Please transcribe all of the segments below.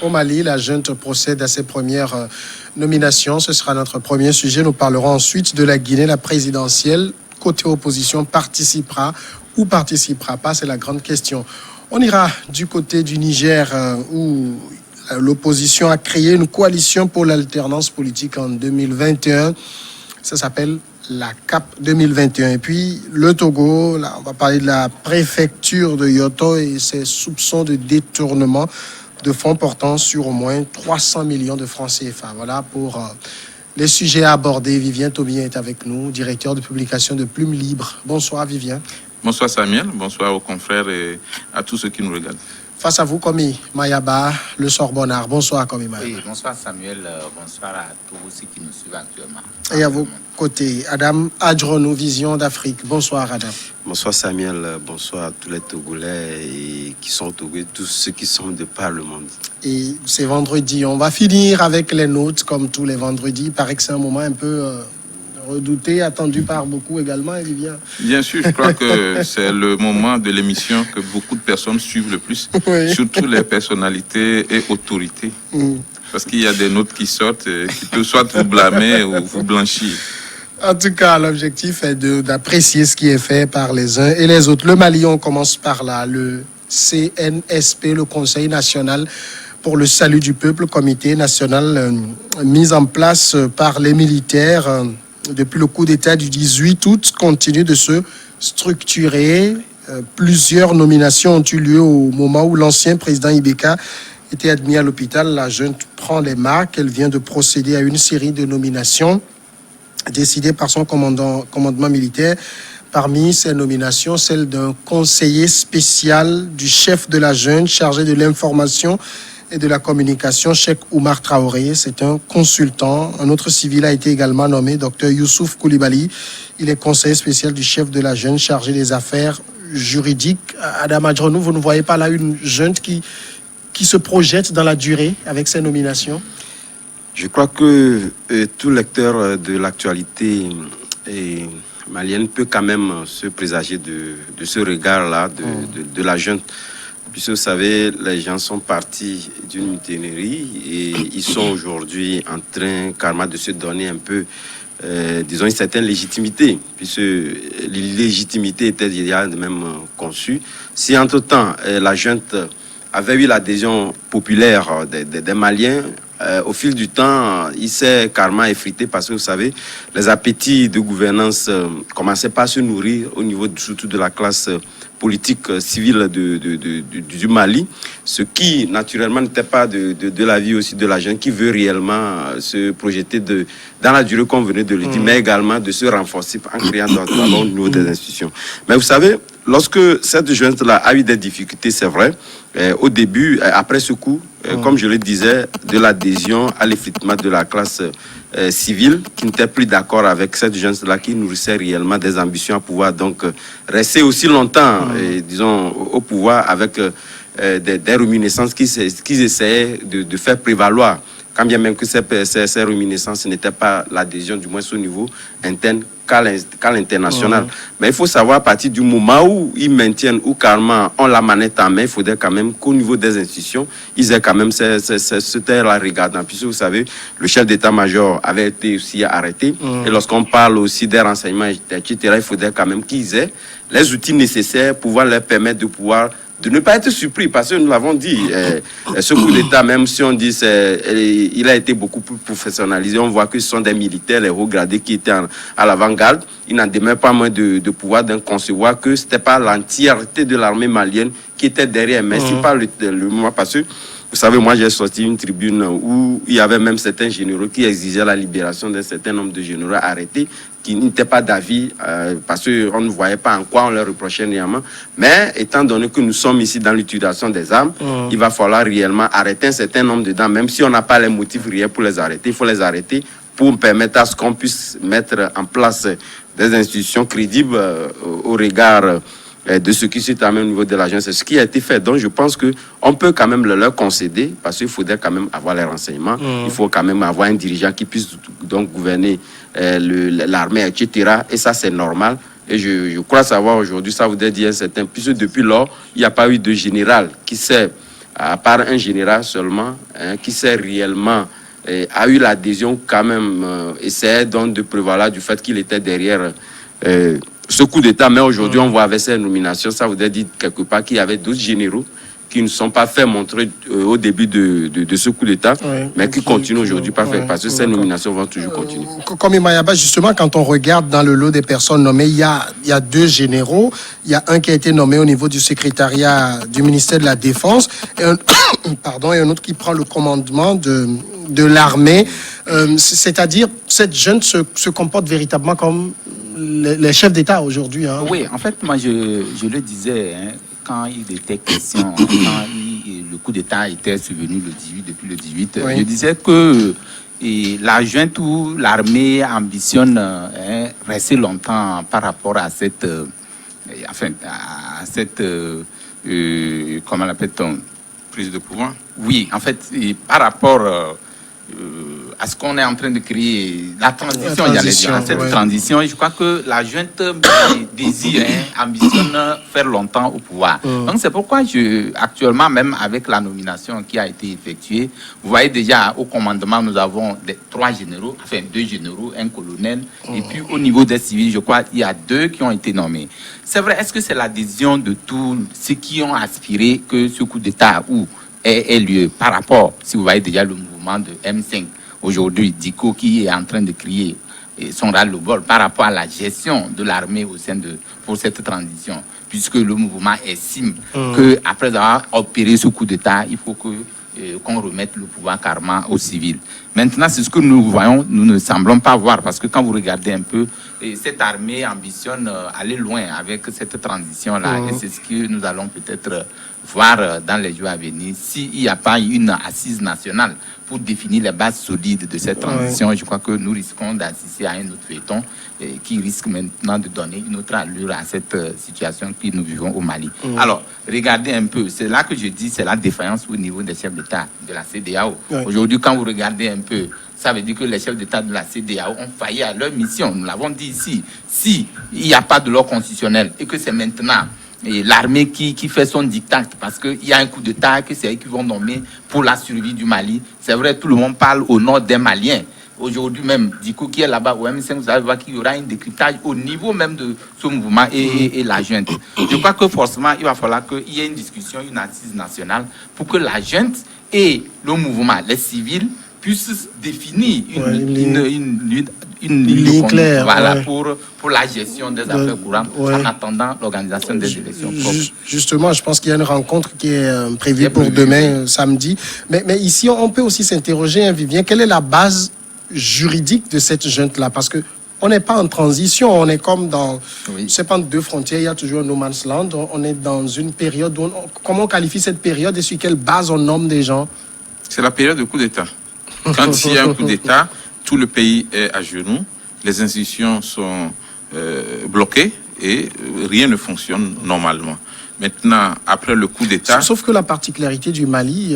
Au Mali, la junte procède à ses premières nominations. Ce sera notre premier sujet. Nous parlerons ensuite de la Guinée. La présidentielle, côté opposition, participera ou participera pas. C'est la grande question. On ira du côté du Niger où l'opposition a créé une coalition pour l'alternance politique en 2021. Ça s'appelle la CAP 2021. Et puis le Togo, là, on va parler de la préfecture de Yoto et ses soupçons de détournement de fonds portant sur au moins 300 millions de francs CFA. Voilà pour les sujets à aborder. Vivien Tobien est avec nous, directeur de publication de Plume Libre. Bonsoir Vivien. Bonsoir Samuel, bonsoir aux confrères et à tous ceux qui nous regardent. Face à vous, Komi Mayaba, le Sorbonnard. Bonsoir, Komi Mayaba. Oui, bonsoir Samuel, bonsoir à tous ceux qui nous suivent actuellement. Et à vos côtés, Adam Adjronou, Vision d'Afrique. Bonsoir, Adam. Bonsoir Samuel, bonsoir à tous les Togolais et qui sont Togolais, tous ceux qui sont de par le monde. Et c'est vendredi, on va finir avec les notes comme tous les vendredis. Il paraît que c'est un moment un peu redouté, attendu par beaucoup également, Vivien. Bien sûr, je crois que c'est le moment de l'émission que beaucoup de personnes suivent le plus, oui. Surtout les personnalités et autorités. Parce qu'il y a des notes qui sortent qui peuvent soit vous blâmer ou vous blanchir. En tout cas, l'objectif est d'apprécier ce qui est fait par les uns et les autres. Le Mali, on commence par là. Le CNSP, le Conseil national pour le salut du peuple, comité national mis en place par les militaires depuis le coup d'État du 18 août, continue de se structurer. Plusieurs nominations ont eu lieu au moment où l'ancien président Ibeka était admis à l'hôpital. La junte prend les marques. Elle vient de procéder à une série de nominations décidées par son commandement militaire. Parmi ces nominations, celle d'un conseiller spécial du chef de la junte chargé de l'information et de la communication, Cheikh Oumar Traoré. C'est un consultant. Un autre civil a été également nommé, Dr Youssouf Koulibaly. Il est conseiller spécial du chef de la junte chargé des affaires juridiques. Adam Adjronou, vous ne voyez pas là une junte qui se projette dans la durée avec ces nominations? Je crois que tout lecteur de l'actualité malienne peut quand même se présager de ce regard-là de la junte. Puisque vous savez, les gens sont partis d'une mutinerie et ils sont aujourd'hui en train carrément de se donner un peu, disons, une certaine légitimité, puisque l'illégitimité était déjà même conçue. Si entre-temps, la junte avait eu l'adhésion populaire des Maliens, au fil du temps, il s'est carrément effrité parce que, vous savez, les appétits de gouvernance commençaient pas à se nourrir au niveau surtout de la classe politique civile du Mali, ce qui, naturellement, n'était pas de l'avis aussi de la junte qui veut réellement se projeter dans la durée qu'on venait de le dire, mais également de se renforcer en créant au niveau des institutions. Mais vous savez, lorsque cette junte-là a eu des difficultés, c'est vrai, au début, après ce coup, comme je le disais, de l'adhésion à l'effritement de la classe civile qui n'était plus d'accord avec cette junte-là qui nourrissait réellement des ambitions à pouvoir donc rester aussi longtemps, disons, au pouvoir avec des réminiscences qu'ils essayaient de faire prévaloir. Quand bien même que ces réminiscences n'étaient pas l'adhésion, du moins au niveau interne, qu'à l'international. Mais il faut savoir, à partir du moment où ils maintiennent, ou carrément ont la manette en main, il faudrait quand même qu'au niveau des institutions, ils aient quand même ce terre-là regardant. Puisque vous savez, le chef d'état-major avait été aussi arrêté. Et lorsqu'on parle aussi des renseignements, etc., il faudrait quand même qu'ils aient les outils nécessaires pour pouvoir leur permettre de ne pas être surpris, parce que nous l'avons dit, ce coup d'État, même si on dit il a été beaucoup plus professionnalisé, on voit que ce sont des militaires, les hauts gradés qui étaient à l'avant-garde. Il n'en demeure pas moins de pouvoir concevoir que ce n'était pas l'entièreté de l'armée malienne qui était derrière, mais c'est pas le moment, parce que vous savez, moi j'ai sorti une tribune où il y avait même certains généraux qui exigeaient la libération d'un certain nombre de généraux arrêtés, qui n'étaient pas d'avis parce qu'on ne voyait pas en quoi on leur reprochait néanmoins. Mais étant donné que nous sommes ici dans l'utilisation des armes, il va falloir réellement arrêter un certain nombre de dents, même si on n'a pas les motifs réels pour les arrêter. Il faut les arrêter pour permettre à ce qu'on puisse mettre en place des institutions crédibles au regard de ce qui s'est terminé au niveau de l'agence. C'est ce qui a été fait. Donc je pense qu'on peut quand même leur concéder, parce qu'il faudrait quand même avoir les renseignements. Il faut quand même avoir un dirigeant qui puisse donc gouverner l'armée, etc. Et ça, c'est normal. Et je crois savoir aujourd'hui, ça voudrait dire certain, puisque depuis lors, il n'y a pas eu de général qui s'est à part un général seulement, qui s'est réellement a eu l'adhésion quand même, essayait donc de prévaloir du fait qu'il était derrière ce coup d'État. Mais aujourd'hui, on voit avec ces nominations, ça voudrait dire quelque part qu'il y avait d'autres généraux qui ne sont pas fait montrer au début de ce coup d'État, mais qui continuent aujourd'hui pas faire, parce que ces nominations vont toujours continuer. Comme Imayaba, justement, quand on regarde dans le lot des personnes nommées, il y a 2 généraux. Il y a un qui a été nommé au niveau du secrétariat du ministère de la Défense, et un autre qui prend le commandement de l'armée. C'est-à-dire, cette jeune se comporte véritablement comme les chefs d'État aujourd'hui. Hein. Oui, en fait, moi, je le disais, hein, quand il était question, quand le coup d'État était survenu depuis le 18, je disais que la junte ou l'armée ambitionne rester longtemps par rapport à cette, comment l'appelle-t-on, Prise de pouvoir. Oui, en fait, par rapport à ce qu'on est en train de créer, la transition, cette transition, je crois que la junte désire, ambitionne faire longtemps au pouvoir. Donc c'est pourquoi actuellement, même avec la nomination qui a été effectuée, vous voyez déjà au commandement, nous avons 3 généraux, enfin 2 généraux, un colonel, et puis au niveau des civils, je crois, il y a 2 qui ont été nommés. C'est vrai, est-ce que c'est l'adhésion de tous ceux qui ont aspiré que ce coup d'État ait lieu par rapport, si vous voyez déjà le mouvement de M5, aujourd'hui, Diko qui est en train de crier son ras-le-bol par rapport à la gestion de l'armée pour cette transition, puisque le mouvement estime qu'après avoir opéré ce coup d'État, il faut qu'on remette le pouvoir carrément aux civils. Maintenant, c'est ce que nous voyons, nous ne semblons pas voir, parce que quand vous regardez un peu, cette armée ambitionne aller loin avec cette transition-là, et c'est ce que nous allons peut-être voir dans les jours à venir. S'il n'y a pas une assise nationale pour définir les bases solides de cette transition, je crois que nous risquons d'assister à un autre feuilleton qui risque maintenant de donner une autre allure à cette situation que nous vivons au Mali. Alors, regardez un peu, c'est là que je dis, c'est la défaillance au niveau des chefs d'État de la CEDEAO. Aujourd'hui, quand vous regardez un peu, ça veut dire que les chefs d'État de la CEDEAO ont failli à leur mission. Nous l'avons dit ici. Si il n'y a pas de loi constitutionnelle et que c'est maintenant l'armée qui fait son diktat, parce qu'il y a un coup d'État que c'est eux qui vont nommer pour la survie du Mali. C'est vrai, tout le monde parle au nom des Maliens. Aujourd'hui même, Diko qui est là-bas au M5, vous allez voir qu'il y aura un décryptage au niveau même de ce mouvement et la junte. Je crois que forcément, il va falloir qu'il y ait une discussion, une assise nationale pour que la junte et le mouvement, les civils, puissent définir une ligne claire, pour la gestion des affaires courantes en attendant l'organisation des élections propres. Justement, je pense qu'il y a une rencontre qui est prévue pour demain, samedi. Mais ici, on peut aussi s'interroger, hein, Vivien, quelle est la base juridique de cette junte-là? Parce que on n'est pas en transition, on est comme dans, c'est pas entre 2 frontières, il y a toujours un no man's land. On est dans une période où comment on qualifie cette période et sur quelle base on nomme des gens? C'est la période de coup d'État. Quand il y a un coup d'État, tout le pays est à genoux, les institutions sont bloquées et rien ne fonctionne normalement. Maintenant, après le coup d'État... Sauf que la particularité du Mali,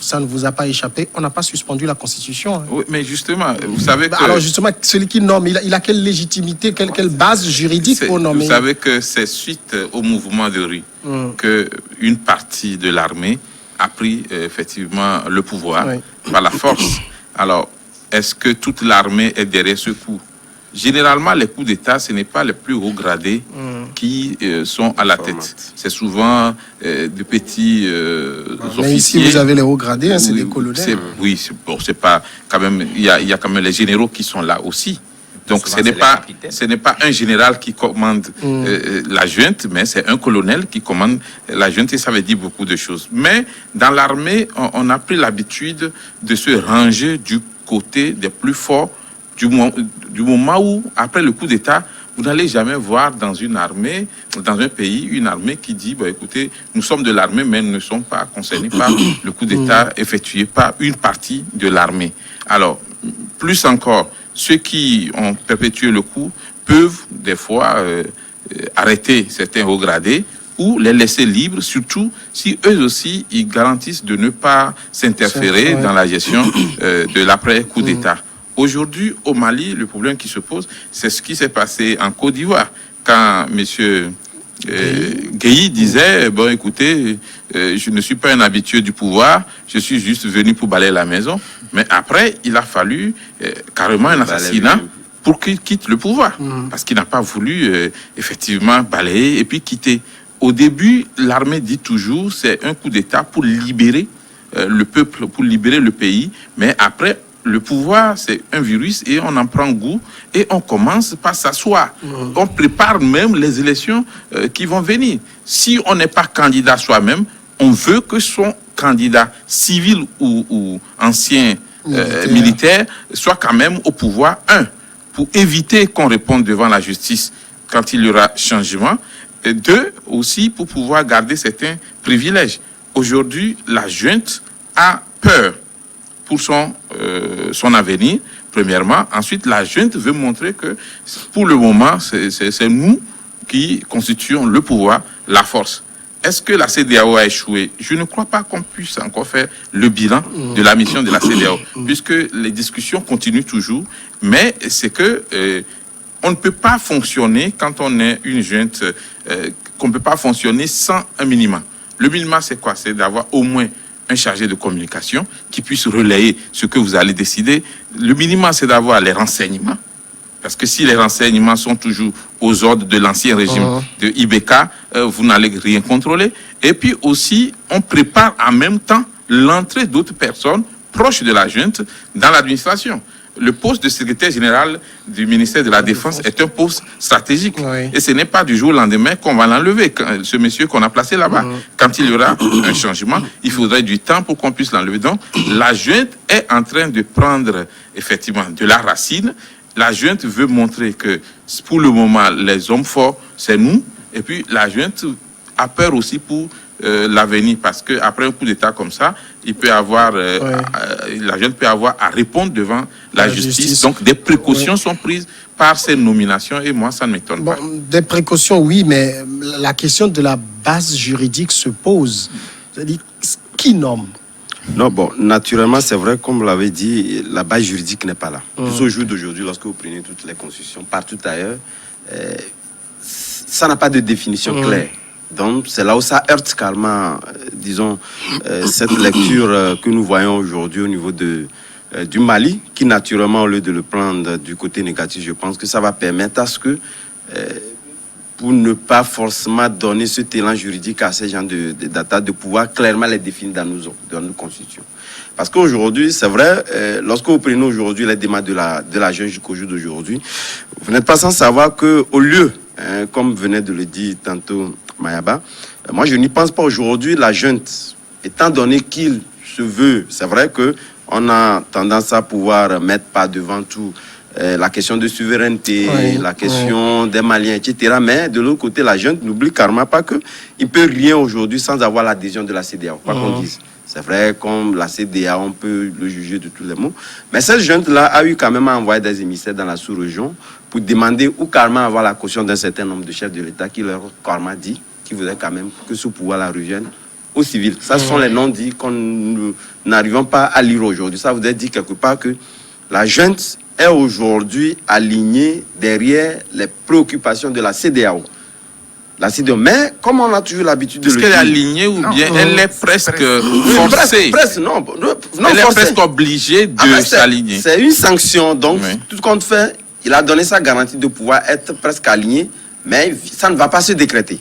ça ne vous a pas échappé, on n'a pas suspendu la Constitution. Hein. Oui, mais justement, vous savez que... Alors justement, celui qui nomme, il a quelle légitimité, quelle base juridique pour nommer? Vous savez que c'est suite au mouvement de rue qu'une partie de l'armée a pris effectivement le pouvoir par la force. Alors, est-ce que toute l'armée est derrière ce coup? Généralement, les coups d'État, ce n'est pas les plus hauts gradés qui sont à la tête. C'est souvent de petits officiers. Mais ici, vous avez les hauts gradés, hein, c'est des colonels. C'est pas quand même. Il y a quand même les généraux qui sont là aussi. Donc, ce n'est pas un général qui commande la junte, mais c'est un colonel qui commande la junte, et ça veut dire beaucoup de choses. Mais dans l'armée, on a pris l'habitude de se ranger du côté des plus forts, du moment où, après le coup d'État, vous n'allez jamais voir dans une armée, dans un pays, une armée qui dit, écoutez, nous sommes de l'armée, mais nous ne sommes pas concernés par le coup d'État effectué par une partie de l'armée. Alors, plus encore, ceux qui ont perpétué le coup peuvent, des fois, arrêter certains hauts gradés ou les laisser libres, surtout si eux aussi, ils garantissent de ne pas s'interférer dans la gestion de l'après-coup d'État. Aujourd'hui, au Mali, le problème qui se pose, c'est ce qui s'est passé en Côte d'Ivoire, quand M. Gueye disait, bon écoutez, je ne suis pas un habitué du pouvoir, je suis juste venu pour balayer la maison. Mais après, il a fallu carrément un assassinat pour qu'il quitte le pouvoir. Parce qu'il n'a pas voulu effectivement balayer et puis quitter. Au début, l'armée dit toujours, c'est un coup d'État pour libérer le peuple, pour libérer le pays. Mais après, le pouvoir, c'est un virus et on en prend goût et on commence par s'asseoir. On prépare même les élections qui vont venir. Si on n'est pas candidat soi-même, on veut que son candidat civil ou ancien militaire soit quand même au pouvoir, pour éviter qu'on réponde devant la justice quand il y aura changement, et deux, aussi pour pouvoir garder certains privilèges. Aujourd'hui, la junte a peur pour son avenir, premièrement. Ensuite, la junte veut montrer que, pour le moment, c'est nous qui constituons le pouvoir, la force. Est-ce que la CEDEAO a échoué? Je ne crois pas qu'on puisse encore faire le bilan de la mission de la CEDEAO, puisque les discussions continuent toujours, mais c'est que on ne peut pas fonctionner quand on est une junte, qu'on ne peut pas fonctionner sans un minimum. Le minimum, c'est quoi? C'est d'avoir au moins un chargé de communication qui puisse relayer ce que vous allez décider. Le minimum, c'est d'avoir les renseignements. Parce que si les renseignements sont toujours aux ordres de l'ancien régime de IBK, vous n'allez rien contrôler. Et puis aussi, on prépare en même temps l'entrée d'autres personnes proches de la junte dans l'administration. Le poste de secrétaire général du ministère de la Défense est un poste stratégique. Et ce n'est pas du jour au lendemain qu'on va l'enlever. Ce monsieur qu'on a placé là-bas, quand il y aura un changement, il faudrait du temps pour qu'on puisse l'enlever. Donc, la junte est en train de prendre effectivement de la racine. La junte veut montrer que pour le moment, les hommes forts, c'est nous. Et puis la junte a peur aussi pour l'avenir, parce qu'après un coup d'État comme ça, il peut avoir, la junte peut avoir à répondre devant la justice. Donc des précautions sont prises par ces nominations et moi, ça ne m'étonne pas. Des précautions, oui, mais la question de la base juridique se pose. C'est-à-dire, qui nomme? Non, bon, naturellement, c'est vrai, comme vous l'avez dit, la base juridique n'est pas là. Au jour d'aujourd'hui, lorsque vous prenez toutes les constitutions, partout ailleurs, ça n'a pas de définition claire. Donc, c'est là où ça heurte carrément, disons, cette lecture que nous voyons aujourd'hui au niveau du Mali, qui naturellement, au lieu de le prendre du côté négatif, je pense que ça va permettre à ce que, pour ne pas forcément donner ce talent juridique à ces gens de data, de pouvoir clairement les définir dans nos constitutions. Parce qu'aujourd'hui, c'est vrai, lorsque vous prenez aujourd'hui les démarches de la jeune jusqu'au jour d'aujourd'hui, vous n'êtes pas sans savoir qu'au lieu, comme venait de le dire tantôt Mayaba, moi je n'y pense pas aujourd'hui. La junte, étant donné qu'il se veut, c'est vrai qu'on a tendance à pouvoir mettre par devant tout la question de souveraineté, la question des Maliens, etc. Mais de l'autre côté, la junte n'oublie carrément pas qu'il ne peut rien aujourd'hui sans avoir l'adhésion de la CEDEAO, quoi qu'on dise. C'est vrai, comme la CEDEAO, on peut le juger de tous les mots. Mais cette junte-là a eu quand même à envoyer des émissaires dans la sous-région pour demander ou carrément avoir la caution d'un certain nombre de chefs de l'État qui leur ont carrément dit qu'ils voudraient quand même que ce pouvoir-là revienne aux civils. Ça, ce sont les non-dits qu'on n'arrivons pas à lire aujourd'hui. Ça voudrait dire quelque part que la junte est aujourd'hui alignée derrière les préoccupations de la CEDEAO. La CEDEAO. Mais comme on a toujours l'habitude de le dire... Est-ce qu'elle est alignée ou bien elle est presque forcée? Non, elle est presque obligée de s'aligner. C'est une sanction. Donc, tout compte fait, il a donné sa garantie de pouvoir être presque aligné, mais ça ne va pas se décréter.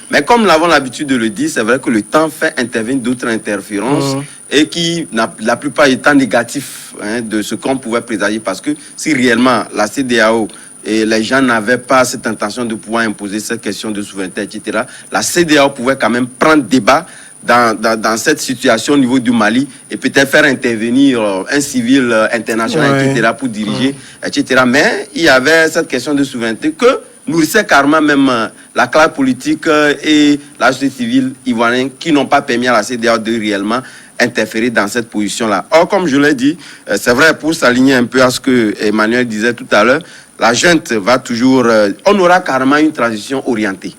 Mais comme nous avons l'habitude de le dire, c'est vrai que le temps fait intervenir d'autres interférences et qui, la plupart étant négatifs de ce qu'on pouvait présager, parce que si réellement la CEDEAO et les gens n'avaient pas cette intention de pouvoir imposer cette question de souveraineté, etc., la CEDEAO pouvait quand même prendre débat dans cette situation au niveau du Mali et peut-être faire intervenir un civil international, etc., pour diriger, etc. Mais il y avait cette question de souveraineté que nourrissait carrément même la classe politique et la société civile ivoirienne qui n'ont pas permis à la CEDEAO de réellement interférer dans cette position-là. Or, comme je l'ai dit, c'est vrai, pour s'aligner un peu à ce que Emmanuel disait tout à l'heure, la junte va toujours... on aura carrément une transition orientée.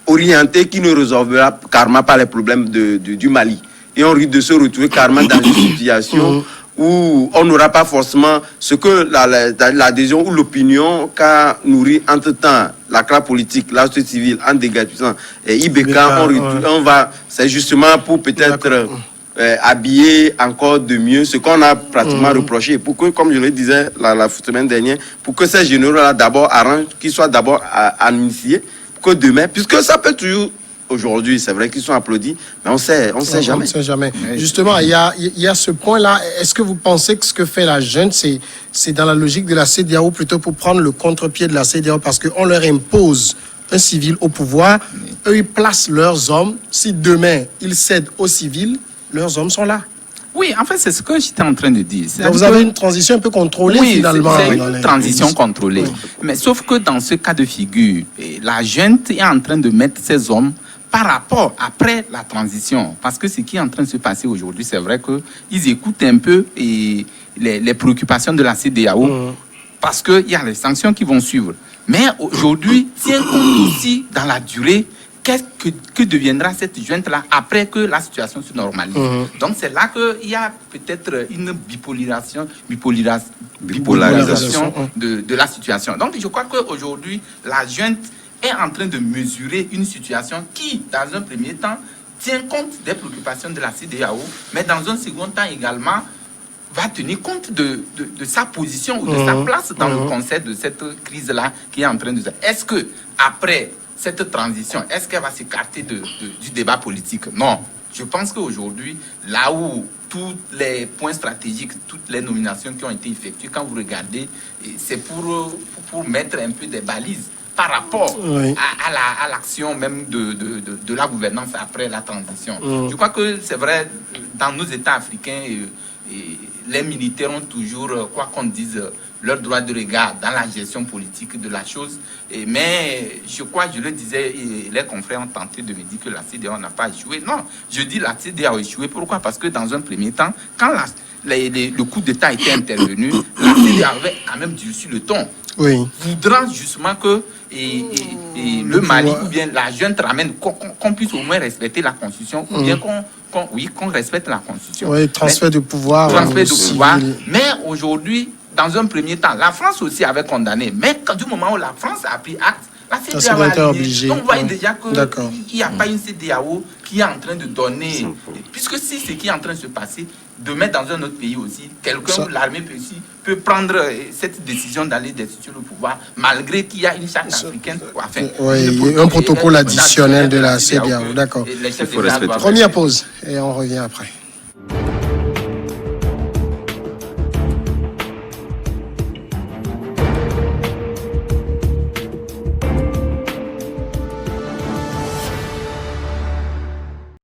Orientée qui ne résolvera carrément pas les problèmes du Mali. Et on risque de se retrouver carrément dans une situation où on n'aura pas forcément ce que l'adhésion ou l'opinion qu'a nourri entre-temps la classe politique, la société civile en déguerpissant et Ibeka, on va, c'est justement pour peut-être habiller encore de mieux ce qu'on a pratiquement reproché. Pour que, comme je le disais la semaine dernière, pour que ces généraux-là d'abord arrangent, qu'ils soient d'abord initiés, que demain, puisque ça peut toujours... Aujourd'hui, c'est vrai qu'ils sont applaudis, mais on sait jamais. On sait jamais. Justement, il y a ce point-là. Est-ce que vous pensez que ce que fait la junte, c'est dans la logique de la CEDEAO, plutôt pour prendre le contre-pied de la CEDEAO, parce qu'on leur impose un civil au pouvoir, eux, ils placent leurs hommes. Si demain, ils cèdent aux civils, leurs hommes sont là. Oui, en fait, c'est ce que j'étais en train de dire. Donc vous avez une transition un peu contrôlée, finalement. C'est une transition contrôlée. Oui. Mais sauf que dans ce cas de figure, la junte est en train de mettre ses hommes par rapport après la transition. Parce que ce qui est en train de se passer aujourd'hui, c'est vrai qu'ils écoutent un peu les préoccupations de la CEDEAO, parce qu'il y a les sanctions qui vont suivre. Mais aujourd'hui, tient compte aussi dans la durée que deviendra cette junte-là après que la situation se normalise. Donc c'est là qu'il y a peut-être une bipolarisation de la situation. Donc je crois qu'aujourd'hui, la junte est en train de mesurer une situation qui, dans un premier temps, tient compte des préoccupations de la CEDEAO, mais dans un second temps également, va tenir compte de sa position ou de sa place dans le concept de cette crise-là qui est en train de... Est-ce que après cette transition, est-ce qu'elle va s'écarter du débat politique? Non. Je pense qu'aujourd'hui, là où tous les points stratégiques, toutes les nominations qui ont été effectuées, quand vous regardez, c'est pour mettre un peu des balises par rapport à l'action même de la gouvernance après la transition. Je crois que c'est vrai, dans nos États africains, les militaires ont toujours, quoi qu'on dise, leur droit de regard dans la gestion politique de la chose. Mais je crois, je le disais, les confrères ont tenté de me dire que la CEDEAO n'a pas échoué. Non, je dis la CEDEAO a échoué. Pourquoi? Parce que dans un premier temps, quand le coup d'État était intervenu, la CEDEAO avait quand même durci le ton. Voudrant justement que le Mali ou bien la junte ramène, qu'on puisse au moins respecter la Constitution, ou bien qu'on respecte la Constitution. Oui, transfert de pouvoir. Transfert de pouvoir. Mais aujourd'hui, dans un premier temps, la France aussi avait condamné. Mais du moment où la France a pris acte, la CEDEAO a été obligée. Donc, vous voyez déjà qu'il n'y a pas une CEDEAO qui est en train de donner... Puisque si ce qui est en train de se passer, demain dans un autre pays aussi, quelqu'un ou l'armée peut prendre cette décision d'aller destituer le pouvoir, malgré qu'il y a une charte africaine. Oui, un protocole additionnel de la CEDEAO. D'accord. Il faut respecter. Première pause et on revient après.